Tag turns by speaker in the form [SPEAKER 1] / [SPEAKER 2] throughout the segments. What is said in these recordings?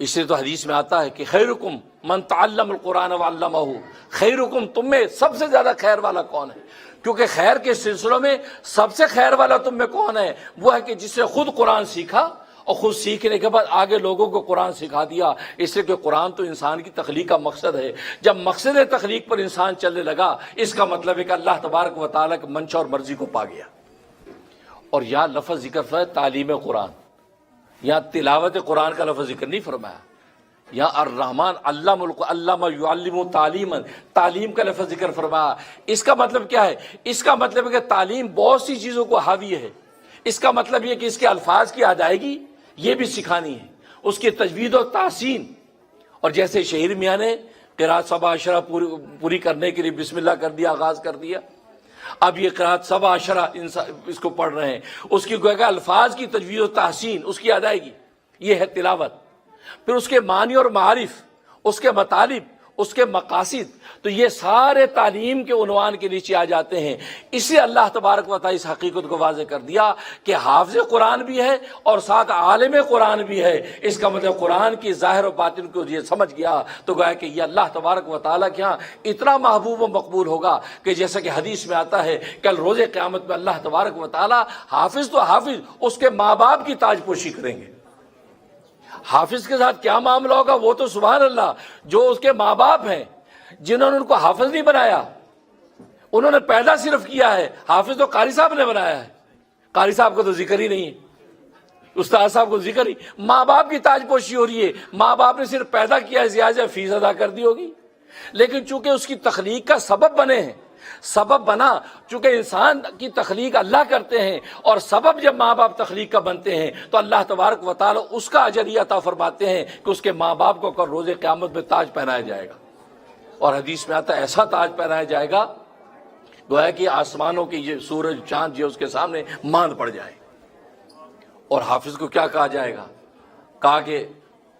[SPEAKER 1] اس لیے تو حدیث میں آتا ہے کہ خیرکم من تعلم القرآن وعلمہ، خیرکم تم میں سب سے زیادہ خیر والا کون ہے؟ کیونکہ خیر کے سلسلوں میں سب سے خیر والا تم میں کون ہے؟ وہ ہے کہ جس سے خود قرآن سیکھا اور خود سیکھنے کے بعد آگے لوگوں کو قرآن سکھا دیا۔ اس لیے کہ قرآن تو انسان کی تخلیق کا مقصد ہے۔ جب مقصد تخلیق پر انسان چلنے لگا، اس کا مطلب ہے کہ اللہ تبارک و تعالیٰ کے منشا اور مرضی کو پا گیا۔ اور یہاں لفظ ذکر فرمایا تعلیم قرآن، یہاں تلاوت قرآن کا لفظ ذکر نہیں فرمایا۔ یہاں الرحمن علامہ یعلم تعلیما، تعلیم کا لفظ ذکر فرمایا۔ اس کا مطلب کیا ہے؟ اس کا مطلب ہے کہ تعلیم بہت سی چیزوں کو حاوی ہے۔ اس کا مطلب یہ کہ اس کے الفاظ کی ادائیگی یہ بھی سکھانی ہے، اس کی تجوید و تحسین۔ اور جیسے شہیر میاں نے قرات سبع عشرہ پوری کرنے کے لیے بسم اللہ کر دیا، آغاز کر دیا، اب یہ قرات سبع عشرہ اس کو پڑھ رہے ہیں، اس کی گویا کہ الفاظ کی تجوید و تحسین، اس کی ادائیگی، یہ ہے تلاوت۔ پھر اس کے معنی اور معارف، اس کے مطالب، اس کے مقاصد، تو یہ سارے تعلیم کے عنوان کے نیچے آ جاتے ہیں۔ اس لیے اللہ تبارک و تعالیٰ اس حقیقت کو واضح کر دیا کہ حافظ قرآن بھی ہے اور ساتھ عالم قرآن بھی ہے۔ اس کا مطلب قرآن کی ظاہر و باطن کو یہ سمجھ گیا تو گویا کہ یہ اللہ تبارک و تعالیٰ کے ہاں اتنا محبوب و مقبول ہوگا کہ جیسا کہ حدیث میں آتا ہے کل روز قیامت میں اللہ تبارک و تعالیٰ حافظ تو حافظ اس کے ماں باپ کی تاج پوشی کریں گے۔ حافظ کے ساتھ کیا معاملہ ہوگا وہ تو سبحان اللہ، جو اس کے ماں باپ ہیں جنہوں نے ان کو حافظ نہیں بنایا، انہوں نے پیدا صرف کیا ہے۔ حافظ تو قاری صاحب نے بنایا ہے، قاری صاحب کو تو ذکر ہی نہیں ہے، استاد صاحب کو ذکر ہی۔ ماں باپ کی تاج پوشی ہو رہی ہے، ماں باپ نے صرف پیدا کیا ہے، زیادہ فیس ادا کر دی ہوگی، لیکن چونکہ اس کی تخلیق کا سبب بنے ہیں، سبب بنا، چونکہ انسان کی تخلیق اللہ کرتے ہیں اور سبب جب ماں باپ تخلیق کا بنتے ہیں تو اللہ تبارک و تعالی اس کا اجر یہ عطا فرماتے ہیں کہ اس کے ماں باپ کو کل روز قیامت میں تاج پہنایا جائے گا۔ اور حدیث میں آتا ہے ایسا تاج پہنایا جائے گا گویا کہ آسمانوں کی یہ سورج چاند یہ اس کے سامنے ماند پڑ جائے۔ اور حافظ کو کیا کہا جائے گا؟ کہا کہ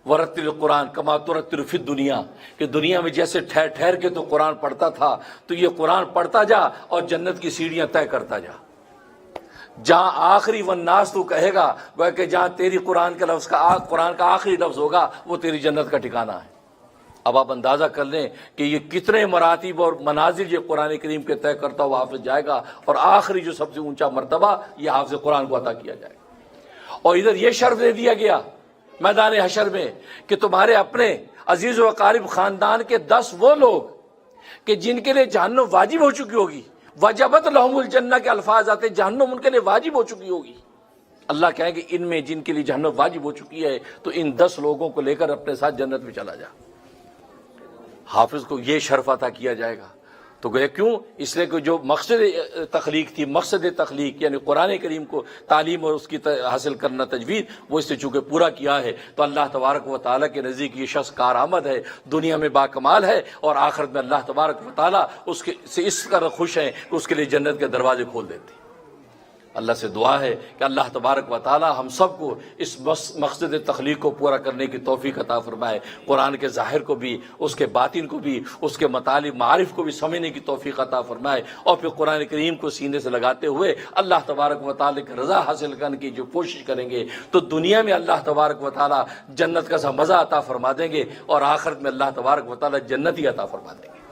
[SPEAKER 1] ورتل القرآن کما ترتل فی الدنیا، کہ دنیا میں جیسے ٹھہر ٹھہر کے تو قرآن پڑھتا تھا تو یہ قرآن پڑھتا جا اور جنت کی سیڑھیاں طے کرتا جا۔ جہاں آخری والناس تو کہے گا گویا کہ جہاں تیری قرآن کا آخری لفظ ہوگا وہ تیری جنت کا ٹھکانہ ہے۔ اب آپ اندازہ کر لیں کہ یہ کتنے مراتب اور منازل یہ قرآن کریم کے طے کرتا ہوا حافظ جائے گا، اور آخری جو سب سے اونچا مرتبہ یہ حافظ قرآن کو عطا کیا جائے گا۔ اور ادھر یہ شرف دے دیا گیا میدان حشر میں کہ تمہارے اپنے عزیز و اقارب خاندان کے 10 وہ لوگ کہ جن کے لیے جہنم واجب ہو چکی ہوگی، وجبت لہم الجنہ کے الفاظ آتے، جہنم ان کے لیے واجب ہو چکی ہوگی۔ اللہ کہیں کہ ان میں جن کے لیے جہنم واجب ہو چکی ہے تو ان 10 لوگوں کو لے کر اپنے ساتھ جنت میں چلا جا۔ حافظ کو یہ شرف عطا کیا جائے گا تو گئے کیوں؟ اس لیے کہ جو مقصد تخلیق تھی، مقصد تخلیق یعنی قرآن کریم کو تعلیم اور اس کی حاصل کرنا تجوید، وہ اس سے چونکہ پورا کیا ہے تو اللہ تبارک و تعالیٰ کے نزدیک یہ شخص کارآمد ہے، دنیا میں باکمال ہے، اور آخرت میں اللہ تبارک و تعالیٰ اس کے سے اس قدر خوش ہیں کہ اس کے لیے جنت کے دروازے کھول دیتے ہیں۔ اللہ سے دعا ہے کہ اللہ تبارک و تعالی ہم سب کو اس مقصد تخلیق کو پورا کرنے کی توفیق عطا فرمائے، قرآن کے ظاہر کو بھی، اس کے باطن کو بھی، اس کے مطالب معارف کو بھی سمجھنے کی توفیق عطا فرمائے، اور پھر قرآن کریم کو سینے سے لگاتے ہوئے اللہ تبارک و تعالی کی رضا حاصل کرنے کی جو کوشش کریں گے تو دنیا میں اللہ تبارک و تعالی جنت کا سا مزہ عطا فرما دیں گے، اور آخرت میں اللہ تبارک و تعالی جنت ہی عطا فرما دیں گے۔